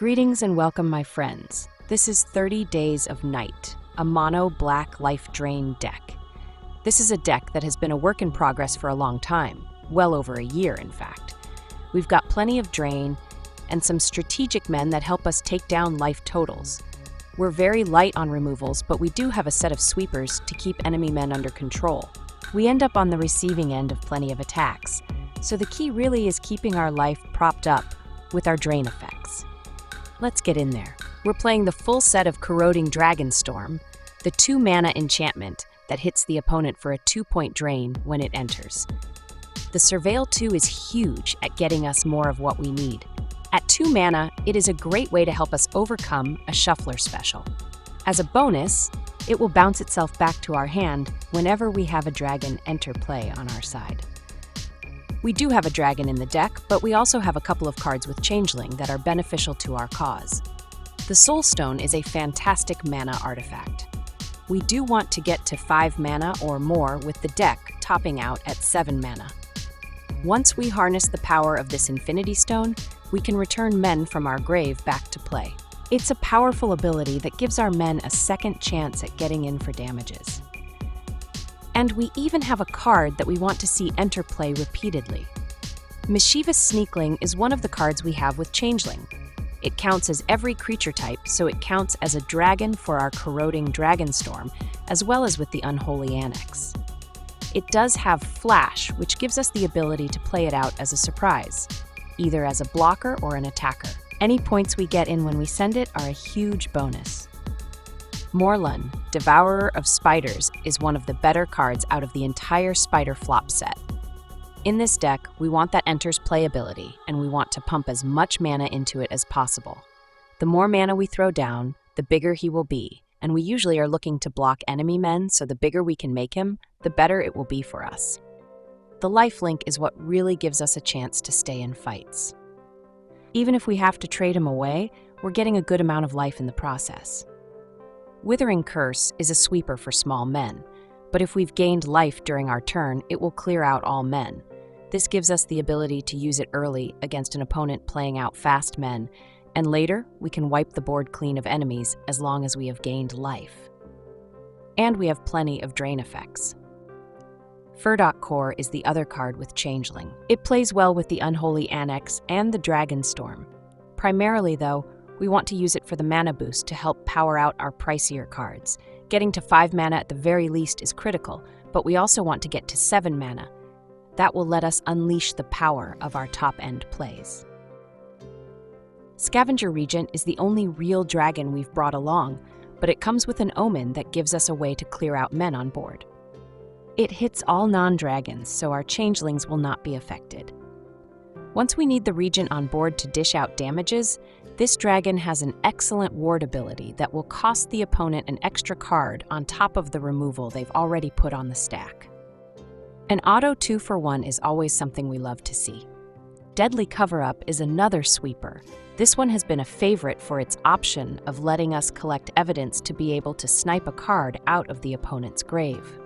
Greetings and welcome, my friends. This is 30 Days of Night, a mono black life drain deck. This is a deck that has been a work in progress for a long time, well over a year in fact. We've got plenty of drain and some strategic men that help us take down life totals. We're very light on removals, but we do have a set of sweepers to keep enemy men under control. We end up on the receiving end of plenty of attacks, so the key really is keeping our life propped up with our drain effects. Let's get in there. We're playing the full set of Corroding Dragonstorm, the 2-mana enchantment that hits the opponent for a 2-point drain when it enters. The Surveil 2 is huge at getting us more of what we need. At 2 mana, it is a great way to help us overcome a Shuffler special. As a bonus, it will bounce itself back to our hand whenever we have a dragon enter play on our side. We do have a dragon in the deck, but we also have a couple of cards with Changeling that are beneficial to our cause. The Soulstone is a fantastic mana artifact. We do want to get to 5 mana or more with the deck topping out at 7 mana. Once we harness the power of this Infinity Stone, we can return men from our grave back to play. It's a powerful ability that gives our men a second chance at getting in for damages. And we even have a card that we want to see enter play repeatedly. Mischievous Sneakling is one of the cards we have with Changeling. It counts as every creature type, so it counts as a dragon for our Corroding Dragonstorm, as well as with the Unholy Annex. It does have Flash, which gives us the ability to play it out as a surprise, either as a blocker or an attacker. Any points we get in when we send it are a huge bonus. Morlun, Devourer of Spiders, is one of the better cards out of the entire Spider flop set. In this deck, we want that enters playability, and we want to pump as much mana into it as possible. The more mana we throw down, the bigger he will be, and we usually are looking to block enemy men, so the bigger we can make him, the better it will be for us. The lifelink is what really gives us a chance to stay in fights. Even if we have to trade him away, we're getting a good amount of life in the process. Withering Curse is a sweeper for small men, but if we've gained life during our turn, it will clear out all men. This gives us the ability to use it early against an opponent playing out fast men, and later we can wipe the board clean of enemies as long as we have gained life. And we have plenty of drain effects. Firdoch Core is the other card with Changeling. It plays well with the Unholy Annex and the Dragonstorm. Primarily, though, we want to use it for the mana boost to help power out our pricier cards. Getting to 5 mana at the very least is critical, but we also want to get to 7 mana. That will let us unleash the power of our top-end plays. Scavenger Regent is the only real dragon we've brought along, but it comes with an omen that gives us a way to clear out men on board. It hits all non-dragons, so our changelings will not be affected. Once we need the Regent on board to dish out damages, this dragon has an excellent ward ability that will cost the opponent an extra card on top of the removal they've already put on the stack. An auto 2-for-1 is always something we love to see. Deadly Cover-Up is another sweeper. This one has been a favorite for its option of letting us collect evidence to be able to snipe a card out of the opponent's grave.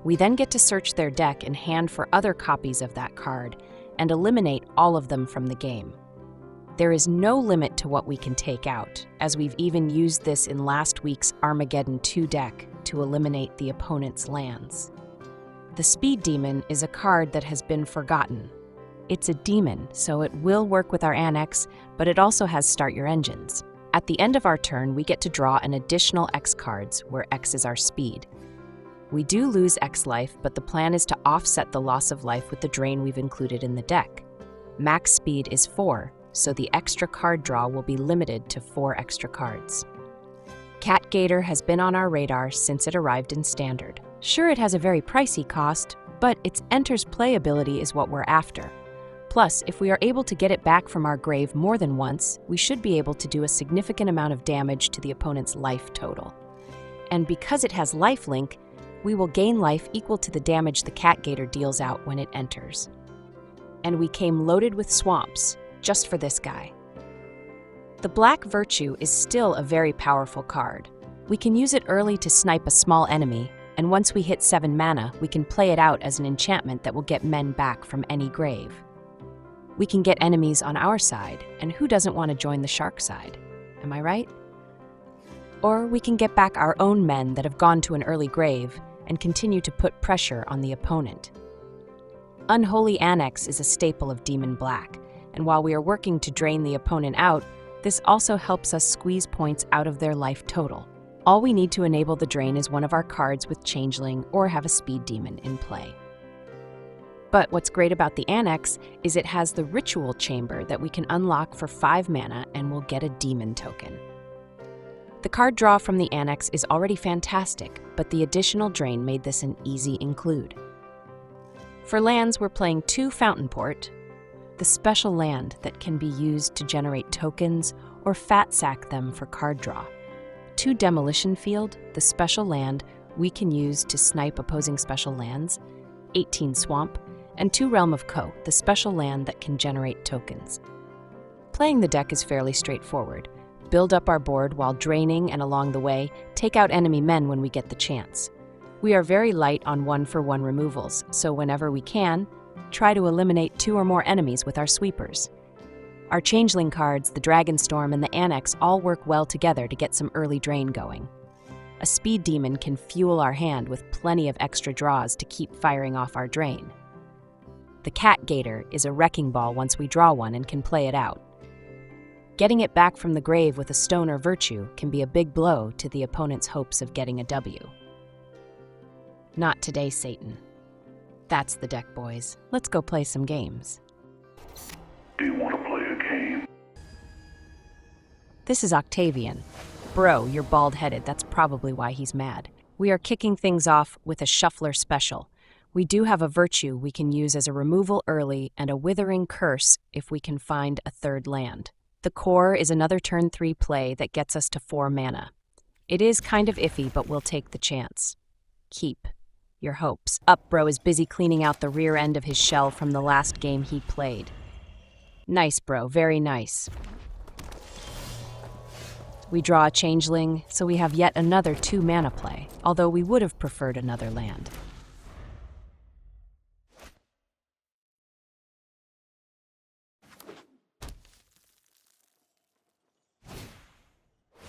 We then get to search their deck and hand for other copies of that card and eliminate all of them from the game. There is no limit to what we can take out, as we've even used this in last week's Armageddon 2 deck to eliminate the opponent's lands. The Speed Demon is a card that has been forgotten. It's a demon, so it will work with our Annex, but it also has Start Your Engines. At the end of our turn, we get to draw an additional X cards, where X is our speed. We do lose X life, but the plan is to offset the loss of life with the drain we've included in the deck. Max speed is 4, so the extra card draw will be limited to 4 extra cards. Cat-Gator has been on our radar since it arrived in Standard. Sure, it has a very pricey cost, but its enters playability is what we're after. Plus, if we are able to get it back from our grave more than once, we should be able to do a significant amount of damage to the opponent's life total. And because it has lifelink, we will gain life equal to the damage the Cat-Gator deals out when it enters. And we came loaded with swamps, just for this guy. The Black Virtue is still a very powerful card. We can use it early to snipe a small enemy, and once we hit 7 mana, we can play it out as an enchantment that will get men back from any grave. We can get enemies on our side, and who doesn't want to join the shark side? Am I right? Or we can get back our own men that have gone to an early grave and continue to put pressure on the opponent. Unholy Annex is a staple of Demon Black, and while we are working to drain the opponent out, this also helps us squeeze points out of their life total. All we need to enable the drain is one of our cards with Changeling or have a Speed Demon in play. But what's great about the Annex is it has the Ritual Chamber that we can unlock for 5 mana and we'll get a Demon token. The card draw from the Annex is already fantastic, but the additional drain made this an easy include. For lands, we're playing 2 Fountainport, the special land that can be used to generate tokens or fat sack them for card draw. 2 Demolition Field, the special land we can use to snipe opposing special lands, 18 Swamp, and 2 Realm of Koh, the special land that can generate tokens. Playing the deck is fairly straightforward. Build up our board while draining and along the way, take out enemy men when we get the chance. We are very light on 1-for-1 removals, so whenever we can, try to eliminate 2 or more enemies with our sweepers. Our Changeling cards, the Dragonstorm and the Annex all work well together to get some early drain going. A Speed Demon can fuel our hand with plenty of extra draws to keep firing off our drain. The Cat-Gator is a wrecking ball once we draw one and can play it out. Getting it back from the grave with a stone or virtue can be a big blow to the opponent's hopes of getting a W. Not today, Satan. That's the deck, boys. Let's go play some games. Do you want to play a game? This is Octavian. Bro, you're bald-headed. That's probably why he's mad. We are kicking things off with a Shuffler special. We do have a virtue we can use as a removal early and a Withering Curse if we can find a 3rd land. The Core is another turn 3 play that gets us to 4 mana. It is kind of iffy, but we'll take the chance. Keep your hopes up. Bro is busy cleaning out the rear end of his shell from the last game he played. Nice, bro. Very nice. We draw a Changeling, so we have yet another 2 mana play, although we would have preferred another land.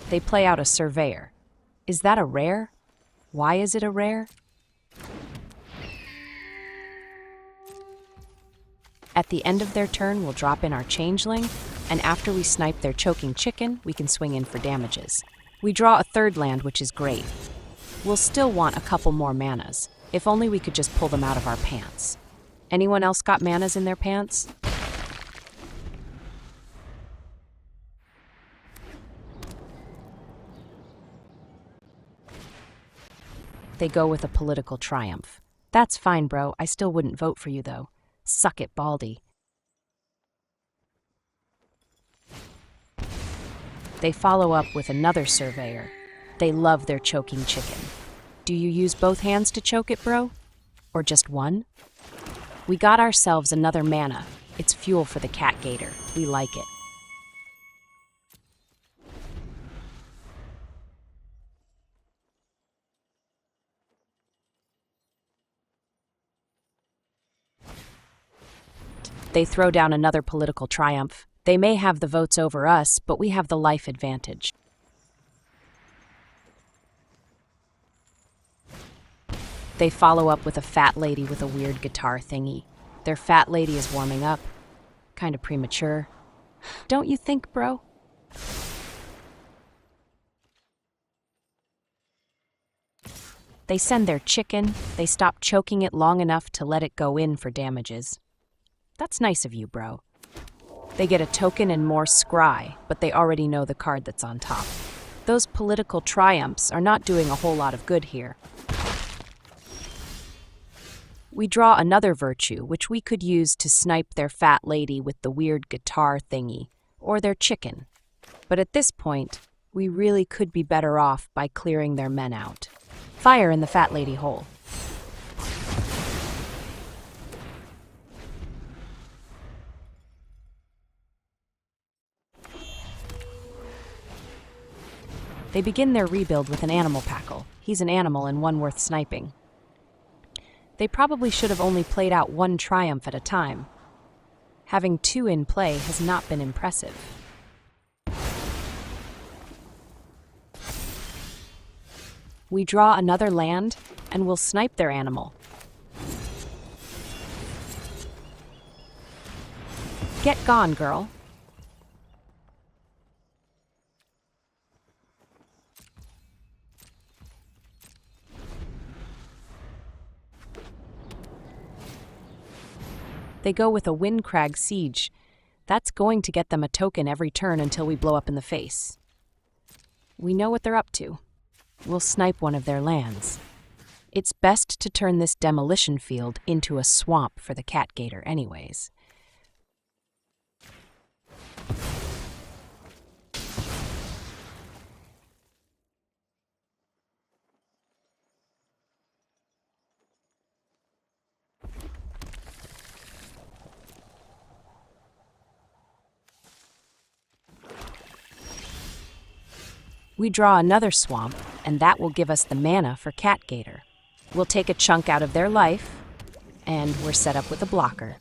They play out a Surveyor. Is that a rare? Why is it a rare? At the end of their turn, we'll drop in our Changeling, and after we snipe their Choking Chicken, we can swing in for damages. We draw a 3rd land, which is great. We'll still want a couple more manas. If only we could just pull them out of our pants. Anyone else got manas in their pants? They go with a Political Triumph. That's fine, bro. I still wouldn't vote for you, though. Suck it, Baldy. They follow up with another Surveyor. They love their Choking Chicken. Do you use both hands to choke it, bro? Or just one? We got ourselves another mana. It's fuel for the Cat-Gator. We like it. They throw down another Political Triumph. They may have the votes over us, but we have the life advantage. They follow up with a fat lady with a weird guitar thingy. Their fat lady is warming up. Kind of premature. Don't you think, bro? They send their chicken. They stop choking it long enough to let it go in for damages. That's nice of you, bro. They get a token and more scry, but they already know the card that's on top. Those Political Triumphs are not doing a whole lot of good here. We draw another virtue, which we could use to snipe their fat lady with the weird guitar thingy, or their chicken. But at this point, we really could be better off by clearing their men out. Fire in the fat lady hole. They begin their rebuild with an Animal Packle. He's an animal and one worth sniping. They probably should have only played out one Triumph at a time. Having 2 in play has not been impressive. We draw another land, and we'll snipe their animal. Get gone, girl. They go with a Windcrag Siege. That's going to get them a token every turn until we blow up in the face. We know what they're up to. We'll snipe one of their lands. It's best to turn this Demolition Field into a swamp for the Cat-Gator anyways. We draw another swamp, and that will give us the mana for Cat-Gator. We'll take a chunk out of their life, and we're set up with a blocker.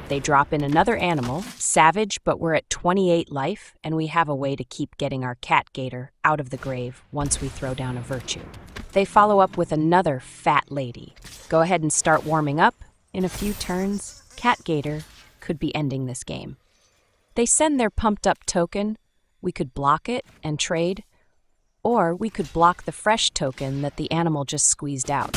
They drop in another animal, Savage, but we're at 28 life, and we have a way to keep getting our Cat-Gator out of the grave once we throw down a Virtue. They follow up with another Fat Lady. Go ahead and start warming up. In a few turns, Cat-Gator could be ending this game. They send their pumped-up token. We could block it and trade, or we could block the fresh token that the animal just squeezed out.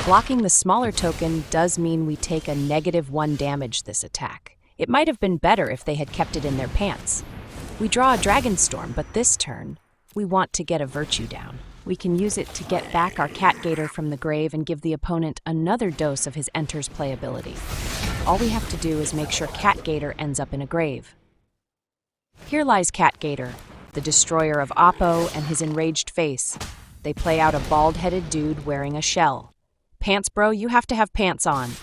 Blocking the smaller token does mean we take a -1 damage this attack. It might have been better if they had kept it in their pants. We draw a Dragonstorm, but this turn, we want to get a Virtue down. We can use it to get back our Cat-Gator from the grave and give the opponent another dose of his Enters playability. All we have to do is make sure Cat-Gator ends up in a grave. Here lies Cat-Gator, the destroyer of Oppo and his enraged face. They play out a bald-headed dude wearing a shell. Pants, bro, you have to have pants on.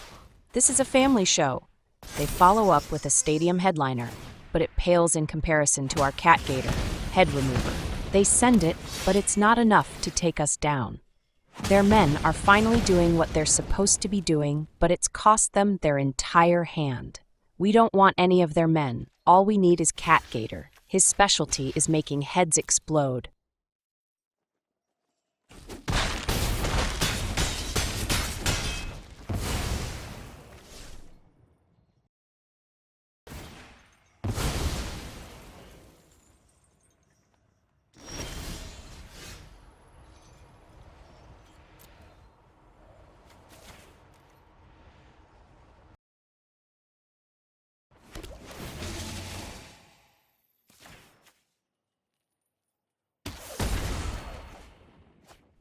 This is a family show. They follow up with a stadium headliner, but it pales in comparison to our Cat-Gator, head remover. They send it, but it's not enough to take us down. Their men are finally doing what they're supposed to be doing, but it's cost them their entire hand. We don't want any of their men. All we need is Cat-Gator. His specialty is making heads explode.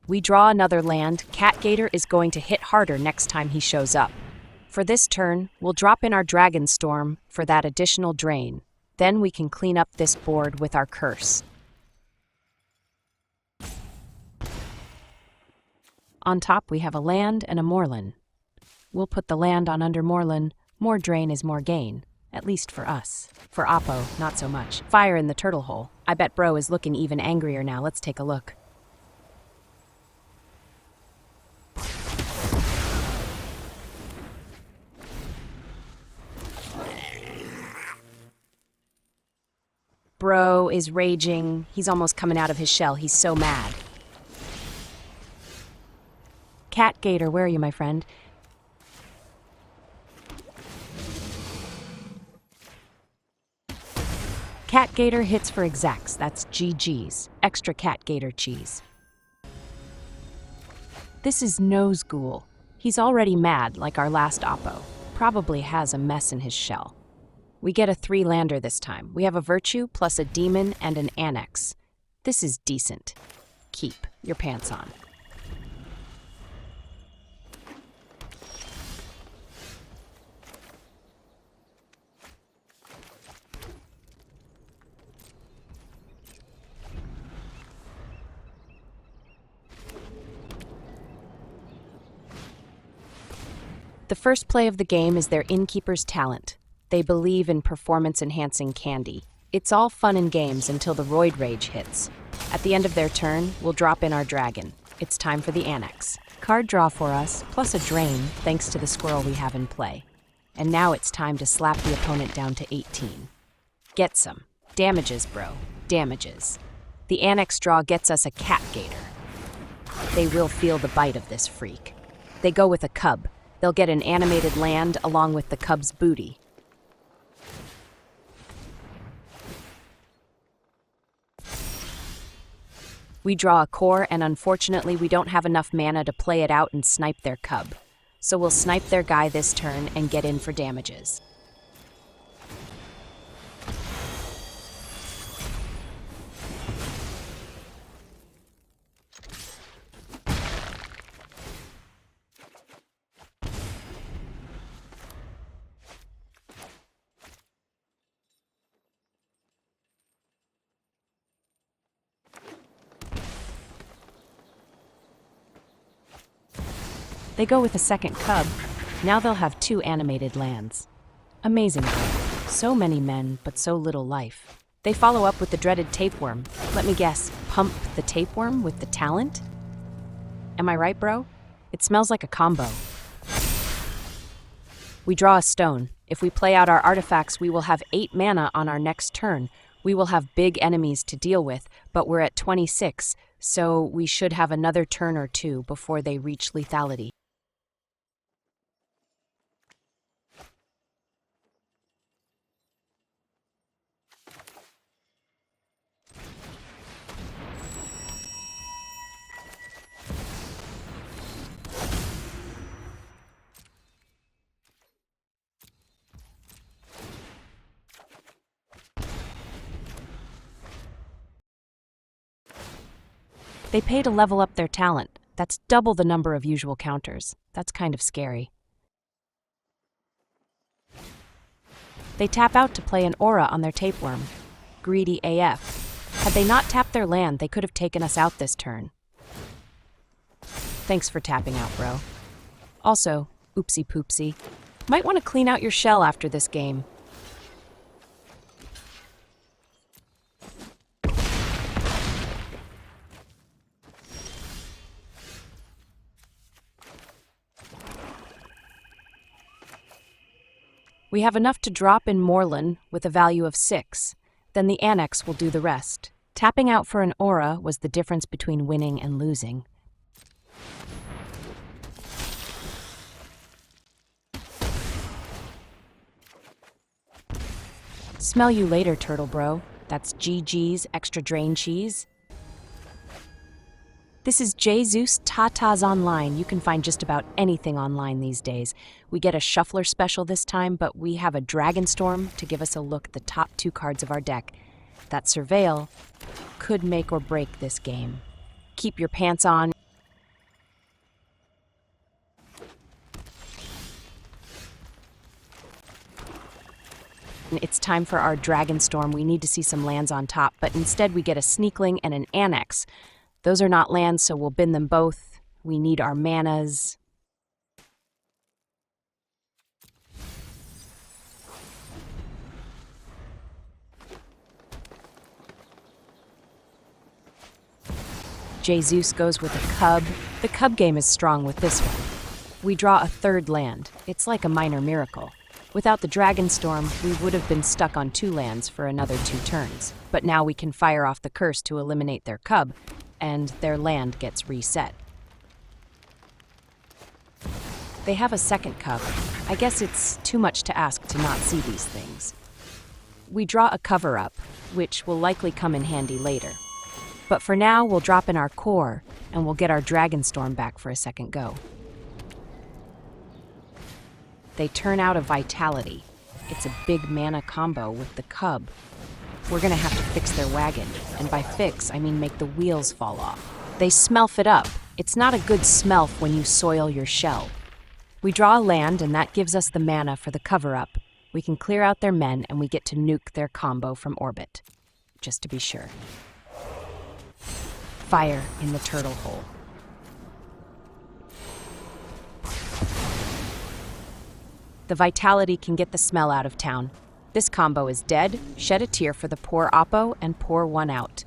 We draw another land. Cat-Gator is going to hit harder next time he shows up. For this turn, we'll drop in our Dragonstorm for that additional drain. Then we can clean up this board with our curse. On top, we have a land and a Morlun. We'll put the land on under Morlun. More drain is more gain, at least for us. For Oppo, not so much. Fire in the turtle hole. I bet bro is looking even angrier now. Let's take a look. Bro is raging. He's almost coming out of his shell. He's so mad. Cat-Gator, where are you, my friend? Cat-Gator hits for execs. That's GG's. Extra Cat-Gator cheese. This is Nazgul. He's already mad, like our last Oppo. Probably has a mess in his shell. We get a 3-lander this time. We have a Virtue plus a Demon and an Annex. This is decent. Keep your pants on. The first play of the game is their Innkeeper's Talent. They believe in performance-enhancing candy. It's all fun and games until the Roid Rage hits. At the end of their turn, we'll drop in our dragon. It's time for the Annex. Card draw for us, plus a drain, thanks to the squirrel we have in play. And now it's time to slap the opponent down to 18. Get some. Damages, bro. Damages. The Annex draw gets us a Cat-Gator. They will feel the bite of this freak. They go with a cub. They'll get an animated land along with the cub's booty. We draw a core, and unfortunately we don't have enough mana to play it out and snipe their cub. So we'll snipe their guy this turn and get in for damages. They go with a second cub. Now they'll have 2 animated lands. Amazing, though. So many men, but so little life. They follow up with the dreaded tapeworm. Let me guess, pump the tapeworm with the talent? Am I right, bro? It smells like a combo. We draw a stone. If we play out our artifacts, we will have 8 mana on our next turn. We will have big enemies to deal with, but we're at 26, so we should have another turn or 2 before they reach lethality. They pay to level up their talent. That's double the number of usual counters. That's kind of scary. They tap out to play an aura on their tapeworm. Greedy AF. Had they not tapped their land, they could have taken us out this turn. Thanks for tapping out, bro. Also, oopsie poopsie. Might want to clean out your shell after this game. We have enough to drop in Morlun with a value of 6. Then the Annex will do the rest. Tapping out for an aura was the difference between winning and losing. Smell you later, turtle bro. That's GG's extra drain cheese. This is Jesus Tatas Online. You can find just about anything online these days. We get a Shuffler special this time, but we have a Dragonstorm to give us a look at the top 2 cards of our deck. That Surveil could make or break this game. Keep your pants on. It's time for our Dragonstorm. We need to see some lands on top, but instead we get a Sneakling and an Annex. Those are not lands, so we'll bin them both. We need our manas. Jesus goes with a cub. The cub game is strong with this one. We draw a 3rd land. It's like a minor miracle. Without the Dragonstorm, we would have been stuck on 2 lands for another 2 turns. But now we can fire off the curse to eliminate their cub, and their land gets reset. They have a second cub. I guess it's too much to ask to not see these things. We draw a cover-up, which will likely come in handy later. But for now, we'll drop in our core, and we'll get our Dragonstorm back for a second go. They turn out a Vitality. It's a big mana combo with the cub. We're gonna have to fix their wagon, and by fix, I mean make the wheels fall off. They smelf it up. It's not a good smelf when you soil your shell. We draw a land, and that gives us the mana for the cover-up. We can clear out their men, and we get to nuke their combo from orbit. Just to be sure. Fire in the turtle hole. The vitality can get the smell out of town. This combo is dead, shed a tear for the poor Oppo, and pour one out.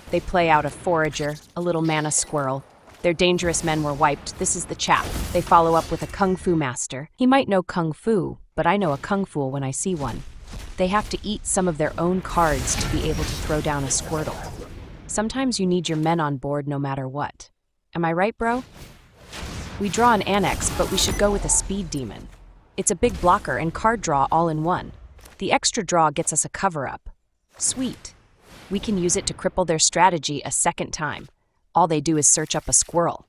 They play out a forager, a little mana squirrel. Their dangerous men were wiped. This is the chap. They follow up with a kung fu master. He might know kung fu, but I know a kung fu when I see one. They have to eat some of their own cards to be able to throw down a Squirtle. Sometimes you need your men on board no matter what. Am I right, bro? We draw an Annex, but we should go with a speed demon. It's a big blocker and card draw all in one. The extra draw gets us a cover-up. Sweet. We can use it to cripple their strategy a second time. All they do is search up a squirrel.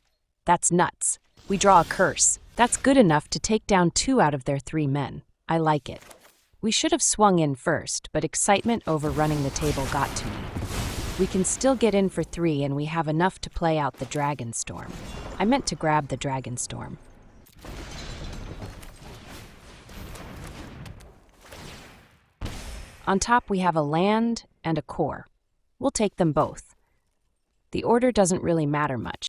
That's nuts. We draw a curse. That's good enough to take down 2 out of their 3 men. I like it. We should have swung in first, but excitement over running the table got to me. We can still get in for 3, and we have enough to play out the Dragonstorm. I meant to grab the Dragonstorm. On top we have a land and a core. We'll take them both. The order doesn't really matter much.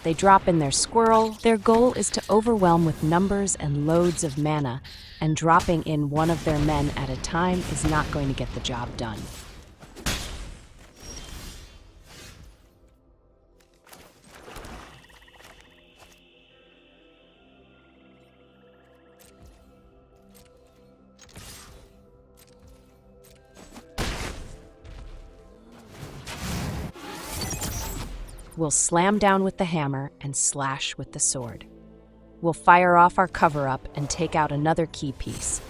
They drop in their squirrel. Their goal is to overwhelm with numbers and loads of mana, and dropping in one of their men at a time is not going to get the job done. We'll slam down with the hammer and slash with the sword. We'll fire off our cover-up and take out another key piece.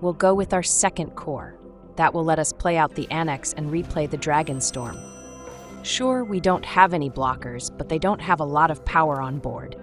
We'll go with our second core. That will let us play out the Annex and replay the Dragonstorm. Sure, we don't have any blockers, but they don't have a lot of power on board.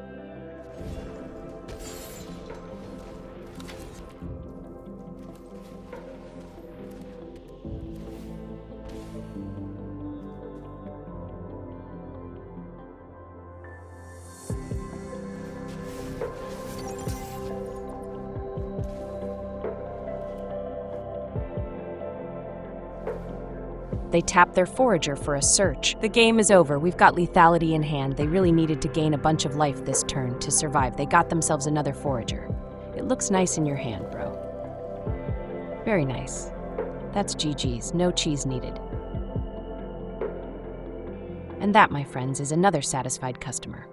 They tap their forager for a search. The game is over. We've got lethality in hand. They really needed to gain a bunch of life this turn to survive. They got themselves another forager. It looks nice in your hand, bro. Very nice. That's GG's. No cheese needed. And that, my friends, is another satisfied customer.